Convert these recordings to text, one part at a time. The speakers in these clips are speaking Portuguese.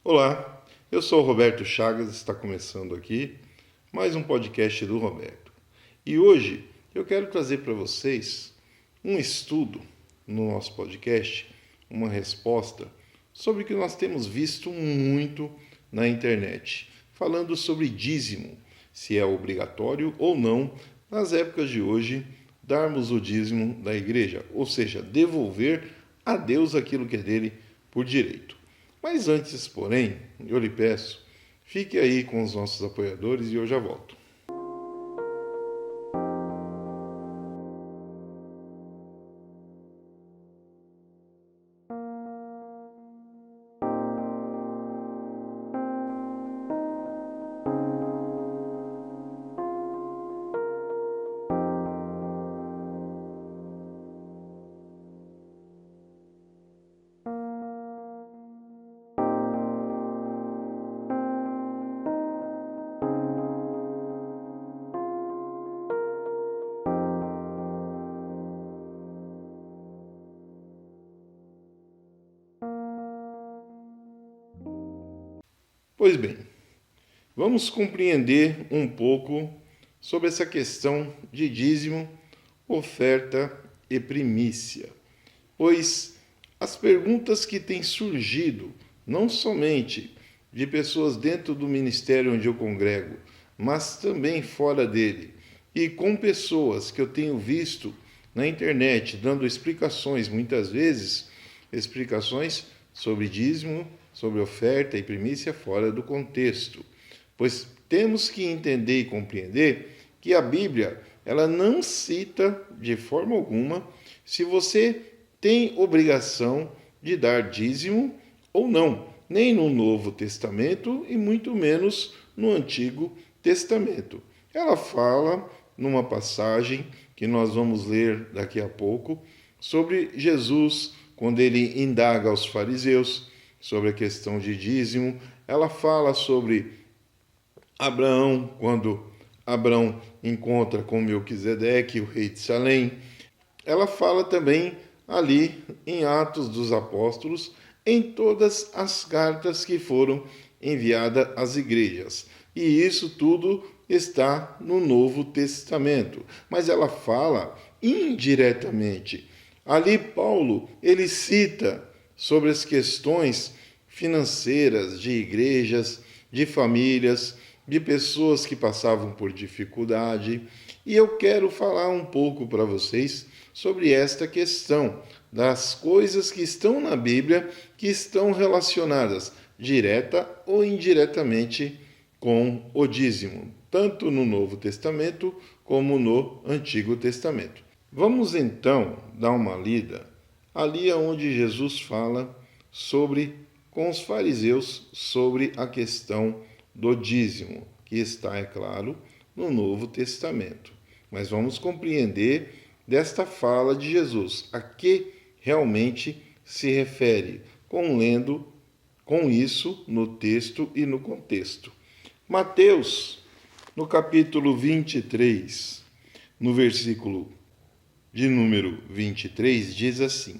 Olá, eu sou o Roberto Chagas, está começando aqui mais um podcast do Roberto. E hoje eu quero trazer para vocês um estudo no nosso podcast, uma resposta sobre o que nós temos visto muito na internet, falando sobre dízimo, se é obrigatório ou não, nas épocas de hoje, darmos o dízimo da igreja, ou seja, devolver a Deus aquilo que é dele por direito. Mas antes, porém, eu lhe peço, fique aí com os nossos apoiadores e eu já volto. Pois bem, vamos compreender um pouco sobre essa questão de dízimo, oferta e primícia. Pois as perguntas que têm surgido, não somente de pessoas dentro do ministério onde eu congrego, mas também fora dele, e com pessoas que eu tenho visto na internet dando explicações, muitas vezes, explicações sobre dízimo, sobre oferta e primícia fora do contexto. Pois temos que entender e compreender que a Bíblia, ela não cita de forma alguma se você tem obrigação de dar dízimo ou não, nem no Novo Testamento e muito menos no Antigo Testamento. Ela fala numa passagem que nós vamos ler daqui a pouco sobre Jesus, quando ele indaga aos fariseus sobre a questão de dízimo. Ela fala sobre Abraão, quando Abraão encontra com Melquisedeque, o rei de Salém. Ela fala também ali em Atos dos Apóstolos, em todas as cartas que foram enviadas às igrejas. E isso tudo está no Novo Testamento. Mas ela fala indiretamente. Ali Paulo, ele cita sobre as questões financeiras de igrejas, de famílias, de pessoas que passavam por dificuldade. E eu quero falar um pouco para vocês sobre esta questão das coisas que estão na Bíblia que estão relacionadas direta ou indiretamente com o dízimo, tanto no Novo Testamento como no Antigo Testamento. Vamos então dar uma lida ali onde Jesus fala sobre com os fariseus sobre a questão do dízimo, que está, é claro, no Novo Testamento. Mas vamos compreender desta fala de Jesus, a que realmente se refere, lendo com isso no texto e no contexto. Mateus, no capítulo 23, no versículo de número 23, diz assim: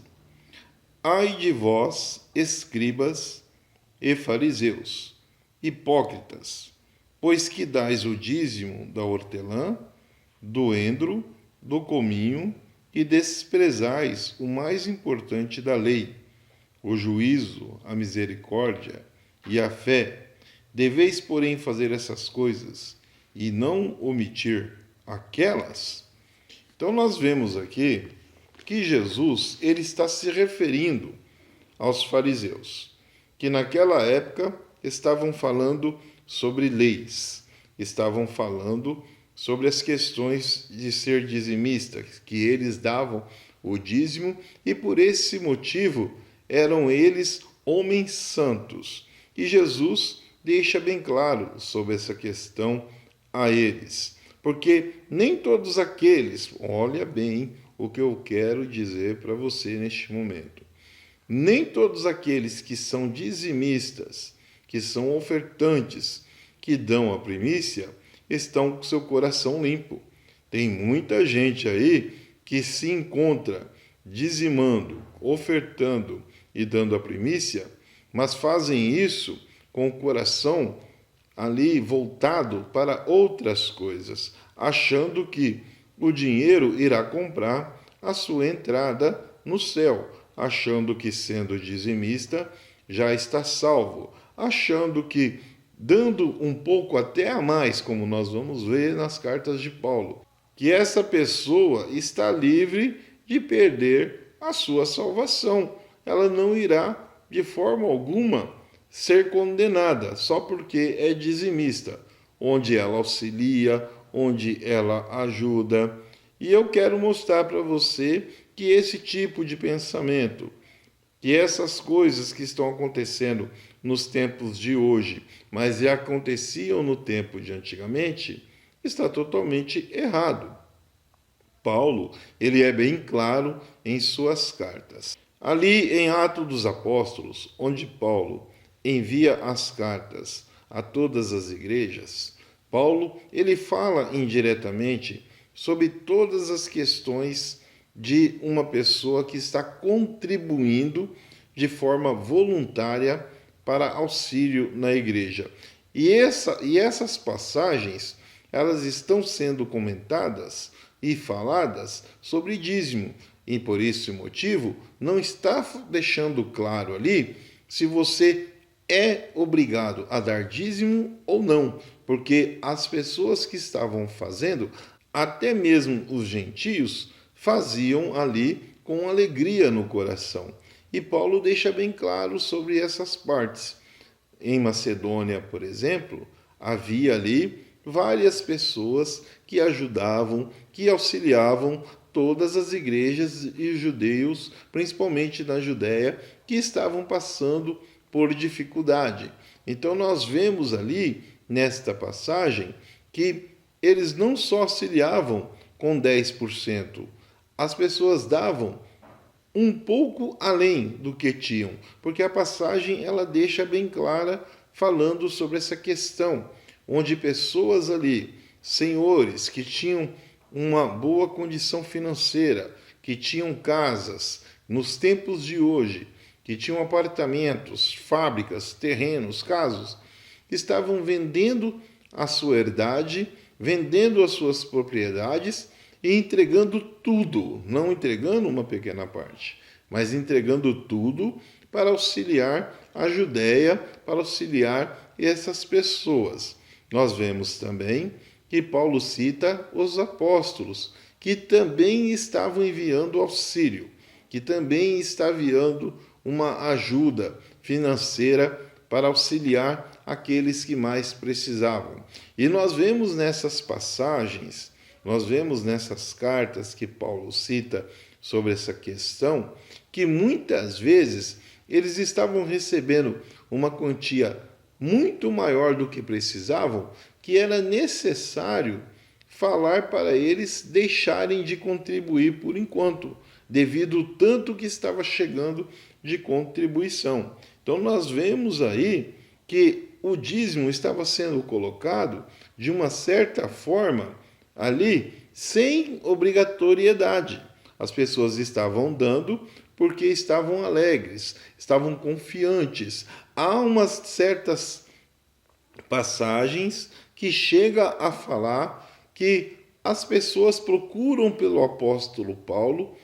Ai de vós, escribas e fariseus, hipócritas, pois que dais o dízimo da hortelã, do endro, do cominho, e desprezais o mais importante da lei, o juízo, a misericórdia e a fé. Deveis, porém, fazer essas coisas e não omitir aquelas. Então nós vemos aqui que Jesus ele está se referindo aos fariseus, que naquela época estavam falando sobre leis, estavam falando sobre as questões de ser dizimista, que eles davam o dízimo e por esse motivo eram eles homens santos. E Jesus deixa bem claro sobre essa questão a eles, porque nem todos aqueles, olha bem o que eu quero dizer para você neste momento, nem todos aqueles que são dizimistas, que são ofertantes, que dão a primícia, estão com seu coração limpo. Tem muita gente aí que se encontra dizimando, ofertando e dando a primícia, mas fazem isso com o coração ali voltado para outras coisas, achando que o dinheiro irá comprar a sua entrada no céu, achando que sendo dizimista já está salvo, achando que dando um pouco até a mais, como nós vamos ver nas cartas de Paulo, que essa pessoa está livre de perder a sua salvação. Ela não irá, de forma alguma, ser condenada só porque é dizimista, onde ela auxilia, onde ela ajuda. E eu quero mostrar para você que esse tipo de pensamento, que essas coisas que estão acontecendo nos tempos de hoje, mas já aconteciam no tempo de antigamente, está totalmente errado. Paulo, ele é bem claro em suas cartas. Ali em Atos dos Apóstolos, onde Paulo envia as cartas a todas as igrejas, Paulo, ele fala indiretamente sobre todas as questões de uma pessoa que está contribuindo de forma voluntária para auxílio na igreja. E essas passagens, elas estão sendo comentadas e faladas sobre dízimo. E por esse motivo, não está deixando claro ali se você é obrigado a dar dízimo ou não, porque as pessoas que estavam fazendo, até mesmo os gentios, faziam ali com alegria no coração. E Paulo deixa bem claro sobre essas partes. Em Macedônia, por exemplo, havia ali várias pessoas que ajudavam, que auxiliavam todas as igrejas e judeus, principalmente na Judéia, que estavam passando por dificuldade. Então nós vemos ali, nesta passagem, que eles não só auxiliavam com 10%, as pessoas davam um pouco além do que tinham, porque a passagem ela deixa bem clara falando sobre essa questão, onde pessoas ali, senhores que tinham uma boa condição financeira, que tinham casas nos tempos de hoje, que tinham apartamentos, fábricas, terrenos, casos, estavam vendendo a sua herdade, vendendo as suas propriedades e entregando tudo, não entregando uma pequena parte, mas entregando tudo para auxiliar a Judéia, para auxiliar essas pessoas. Nós vemos também que Paulo cita os apóstolos, que também estavam enviando auxílio, que também estavam enviando uma ajuda financeira para auxiliar aqueles que mais precisavam. E nós vemos nessas passagens, nós vemos nessas cartas que Paulo cita sobre essa questão, que muitas vezes eles estavam recebendo uma quantia muito maior do que precisavam, que era necessário falar para eles deixarem de contribuir por enquanto, devido ao tanto que estava chegando de contribuição. Então nós vemos aí que o dízimo estava sendo colocado de uma certa forma ali sem obrigatoriedade. As pessoas estavam dando porque estavam alegres, estavam confiantes. Há umas certas passagens que chega a falar que as pessoas procuram pelo apóstolo Paulo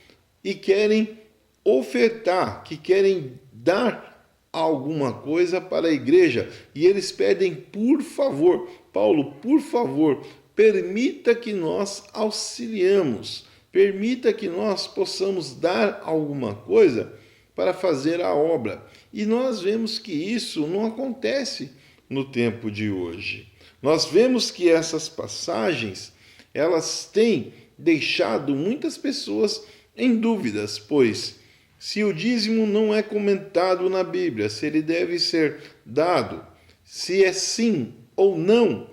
e querem ofertar, que querem dar alguma coisa para a igreja. E eles pedem, por favor, Paulo, por favor, permita que nós auxiliemos, permita que nós possamos dar alguma coisa para fazer a obra. E nós vemos que isso não acontece no tempo de hoje. Nós vemos que essas passagens, elas têm deixado muitas pessoas em dúvidas, pois se o dízimo não é comentado na Bíblia, se ele deve ser dado, se é sim ou não,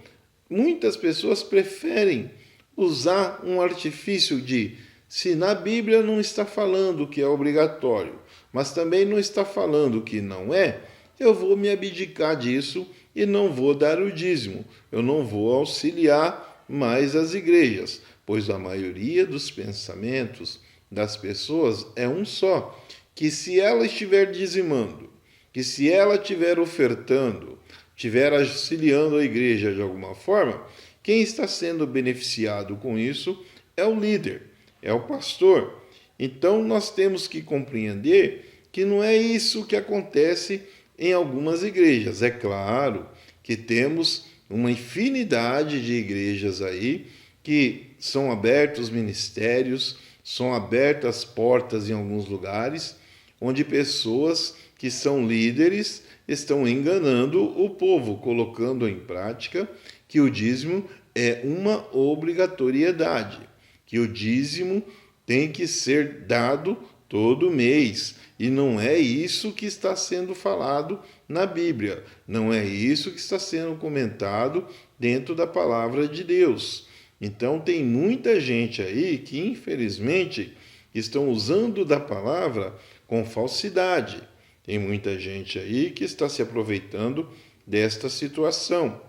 muitas pessoas preferem usar um artifício de se na Bíblia não está falando que é obrigatório, mas também não está falando que não é, eu vou me abdicar disso e não vou dar o dízimo, eu não vou auxiliar mais as igrejas, pois a maioria dos pensamentos das pessoas é um só, que se ela estiver dizimando, que se ela estiver ofertando, estiver auxiliando a igreja de alguma forma, quem está sendo beneficiado com isso é o líder, é o pastor. Então nós temos que compreender que não é isso que acontece em algumas igrejas. É claro que temos uma infinidade de igrejas aí que são abertos ministérios, são abertas portas em alguns lugares, onde pessoas que são líderes estão enganando o povo, colocando em prática que o dízimo é uma obrigatoriedade, que o dízimo tem que ser dado todo mês. E não é isso que está sendo falado na Bíblia, não é isso que está sendo comentado dentro da palavra de Deus. Então tem muita gente aí que, infelizmente, estão usando da palavra com falsidade. Tem muita gente aí que está se aproveitando desta situação.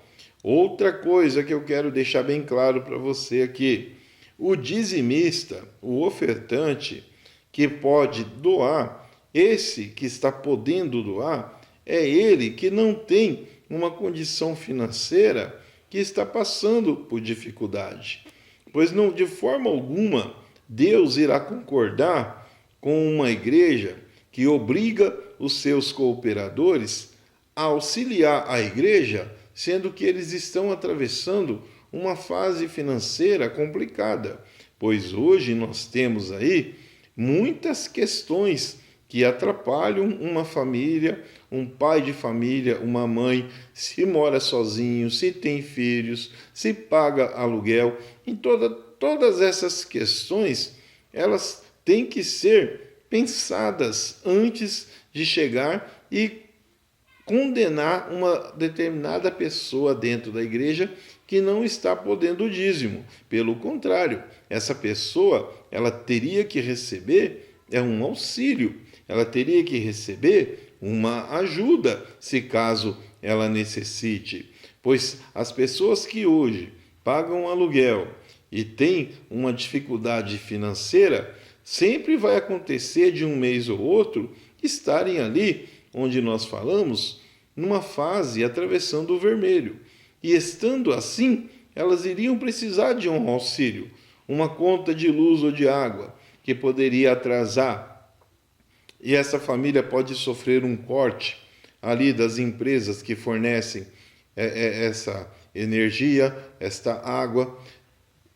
Outra coisa que eu quero deixar bem claro para você aqui: o dizimista, o ofertante que pode doar, esse que está podendo doar, é ele que não tem uma condição financeira, que está passando por dificuldade. Pois não, de forma alguma, Deus irá concordar com uma igreja que obriga os seus cooperadores a auxiliar a igreja, sendo que eles estão atravessando uma fase financeira complicada. Pois hoje nós temos aí muitas questões que atrapalham uma família, um pai de família, uma mãe, se mora sozinho, se tem filhos, se paga aluguel. Todas essas questões, elas têm que ser pensadas antes de chegar e condenar uma determinada pessoa dentro da igreja que não está podendo o dízimo. Pelo contrário, essa pessoa, ela teria que receber um auxílio, ela teria que receber uma ajuda, se caso ela necessite. Pois as pessoas que hoje pagam aluguel e têm uma dificuldade financeira, sempre vai acontecer de um mês ou outro estarem ali, onde nós falamos, numa fase atravessando o vermelho. E estando assim, elas iriam precisar de um auxílio, uma conta de luz ou de água, que poderia atrasar. E essa família pode sofrer um corte ali das empresas que fornecem essa energia, esta água.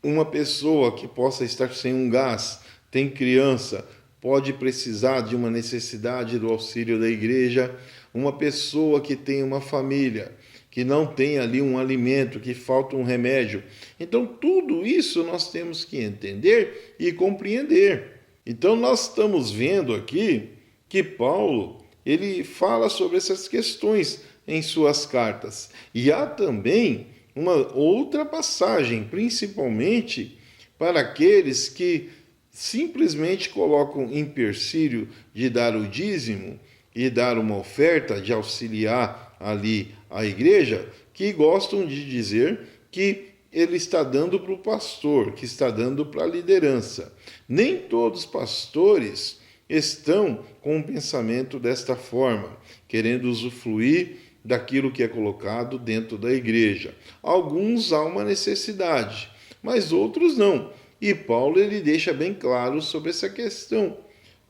Uma pessoa que possa estar sem um gás, tem criança, pode precisar de uma necessidade do auxílio da igreja. Uma pessoa que tem uma família, que não tem ali um alimento, que falta um remédio. Então, tudo isso nós temos que entender e compreender. Então, nós estamos vendo aqui que Paulo, ele fala sobre essas questões em suas cartas. E há também uma outra passagem, principalmente para aqueles que simplesmente colocam empecilho de dar o dízimo e dar uma oferta, de auxiliar ali a igreja, que gostam de dizer que ele está dando para o pastor, que está dando para a liderança. Nem todos os pastores estão com um pensamento desta forma, querendo usufruir daquilo que é colocado dentro da igreja. Alguns há uma necessidade, mas outros não. E Paulo ele deixa bem claro sobre essa questão,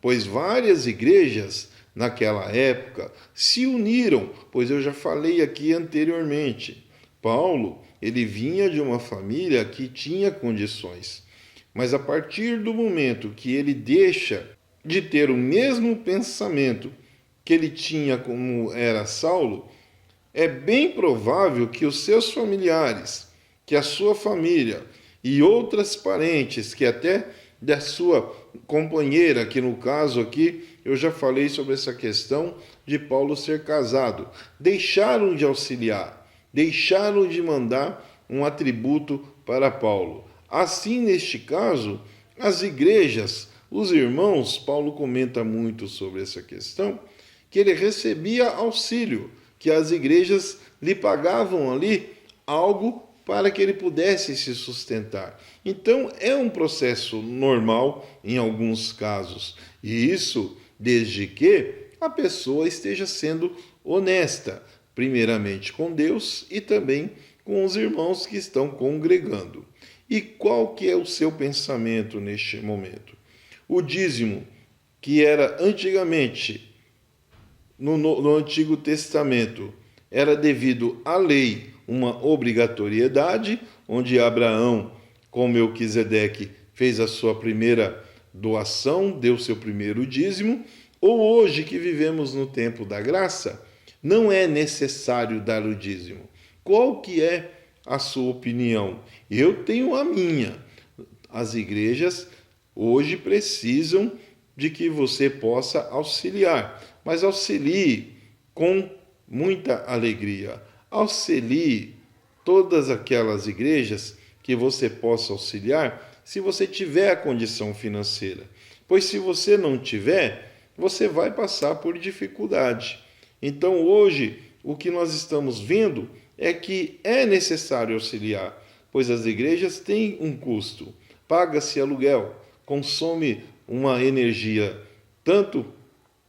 pois várias igrejas naquela época se uniram, pois eu já falei aqui anteriormente. Paulo, ele vinha de uma família que tinha condições, mas a partir do momento que ele deixa de ter o mesmo pensamento que ele tinha como era Saulo, é bem provável que os seus familiares, que a sua família e outras parentes, que até da sua companheira, que no caso aqui eu já falei sobre essa questão de Paulo ser casado, deixaram de auxiliar, deixaram de mandar um atributo para Paulo. Assim, neste caso, as igrejas, os irmãos, Paulo comenta muito sobre essa questão, que ele recebia auxílio, que as igrejas lhe pagavam ali algo para que ele pudesse se sustentar. Então, é um processo normal em alguns casos, e isso desde que a pessoa esteja sendo honesta, primeiramente com Deus e também com os irmãos que estão congregando. E qual que é o seu pensamento neste momento? O dízimo, que era antigamente, no Antigo Testamento, era devido à lei, uma obrigatoriedade, onde Abraão, com Melquisedeque, fez a sua primeira doação, deu seu primeiro dízimo, ou hoje que vivemos no tempo da graça, não é necessário dar o dízimo. Qual que é a sua opinião? Eu tenho a minha. As igrejas hoje precisam de que você possa auxiliar, mas auxilie com muita alegria. Auxilie todas aquelas igrejas que você possa auxiliar, se você tiver a condição financeira. Pois se você não tiver, você vai passar por dificuldade. Então hoje, o que nós estamos vendo é que é necessário auxiliar, pois as igrejas têm um custo. Paga-se aluguel, consome uma energia tanto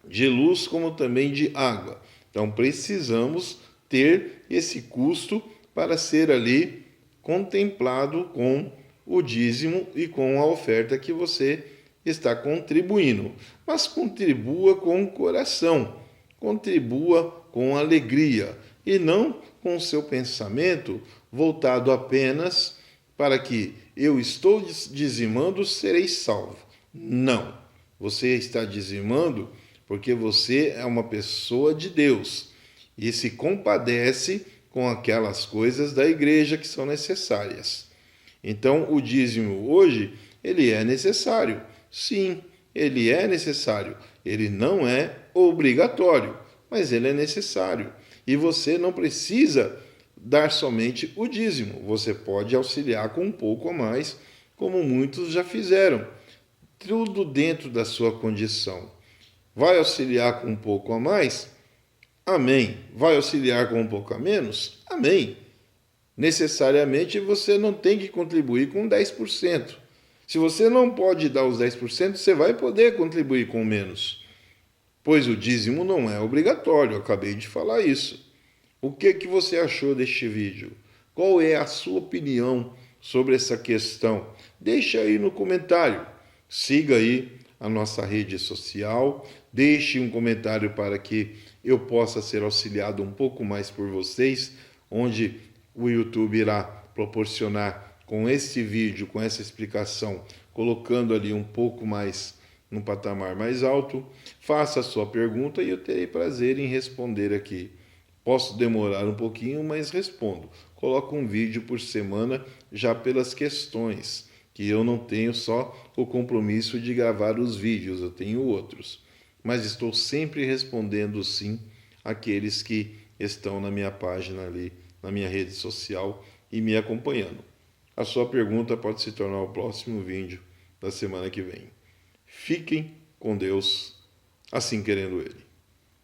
de luz como também de água. Então precisamos ter esse custo para ser ali contemplado com o dízimo e com a oferta que você está contribuindo. Mas contribua com o coração, contribua com alegria e não com o seu pensamento voltado apenas para que eu estou dizimando, serei salvo. Não. Você está dizimando porque você é uma pessoa de Deus e se compadece com aquelas coisas da igreja que são necessárias. Então, o dízimo hoje, ele é necessário. Sim, ele é necessário. Ele não é obrigatório, mas ele é necessário. E você não precisa dar somente o dízimo. Você pode auxiliar com um pouco a mais, como muitos já fizeram. Tudo dentro da sua condição. Vai auxiliar com um pouco a mais? Amém. Vai auxiliar com um pouco a menos? Amém. Necessariamente você não tem que contribuir com 10%. Se você não pode dar os 10%, você vai poder contribuir com menos. Pois o dízimo não é obrigatório, eu acabei de falar isso. O que você achou deste vídeo? Qual é a sua opinião sobre essa questão? Deixa aí no comentário. Siga aí a nossa rede social, deixe um comentário para que eu possa ser auxiliado um pouco mais por vocês, onde o YouTube irá proporcionar com esse vídeo, com essa explicação, colocando ali um pouco mais no patamar mais alto. Faça a sua pergunta e eu terei prazer em responder aqui. Posso demorar um pouquinho, mas respondo. Coloco um vídeo por semana já pelas questões, que eu não tenho só o compromisso de gravar os vídeos, eu tenho outros. Mas estou sempre respondendo sim aqueles que estão na minha página ali, na minha rede social e me acompanhando. A sua pergunta pode se tornar o próximo vídeo da semana que vem. Fiquem com Deus, assim querendo Ele.